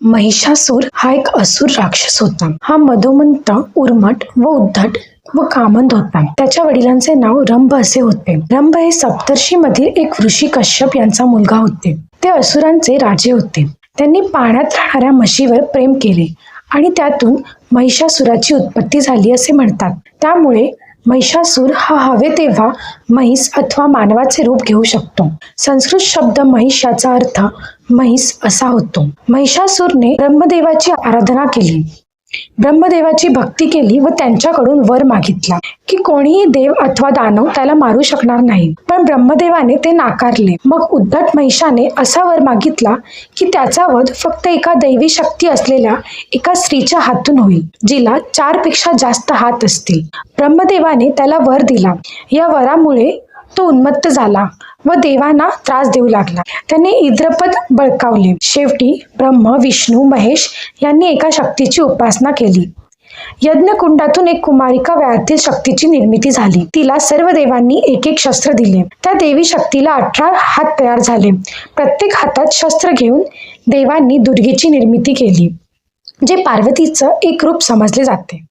महिषासूर हा एक असुर राक्षस होता. हा मदोमंत, उर्मट व उद्धट व कामंद होता. त्याच्या वडिलांचे नाव रंभ असे होते. रंभ हे सप्तर्षी मधील एक ऋषी कश्यप यांचा मुलगा होते. ते असुरांचे राजे होते. त्यांनी पाण्यात राहणाऱ्या म्हशीवर प्रेम केले आणि त्यातून महिषासुराची उत्पत्ती झाली असे म्हणतात. त्यामुळे महिषासूर हा हवे तेव्हा म्हैस अथवा मानवाचे रूप घेऊ शकतो. संस्कृत शब्द महिष याचा अर्थ म्हैस असा होतो. महिषासूरने ब्रह्मदेवाची आराधना केली, ब्रह्मदेवाची भक्ती केली व त्यांच्याकडून वर मागितला की कोणीही देव अथवा दानव त्याला मारू शकणार नाही. पण ब्रह्मदेवाने ते नाकारले. मग उद्धट महिषाने असा वर मागितला की त्याचा वध फक्त एका दैवी शक्ती असलेल्या एका स्त्रीच्या हातून होईल, जिला 4 पेक्षा जास्त हात असतील. ब्रह्मदेवाने त्याला वर दिला. या वरामुळे तो उन्मत्त झाला व देवांना त्रास देऊ लागला. त्याने इंद्रपद बळकावले. शेवटी ब्रह्म, विष्णू, महेश यांनी एका शक्तीची उपासना केली. यज्ञकुंडातून एक कुमारिका व्यातील शक्तीची निर्मिती झाली. तिला सर्व देवांनी एक एक शस्त्र दिले. त्या देवी शक्तीला 18 हात तयार झाले. प्रत्येक हातात शस्त्र घेऊन देवांनी दुर्गेची निर्मिती केली, जे पार्वतीचं एक रूप समजले जाते.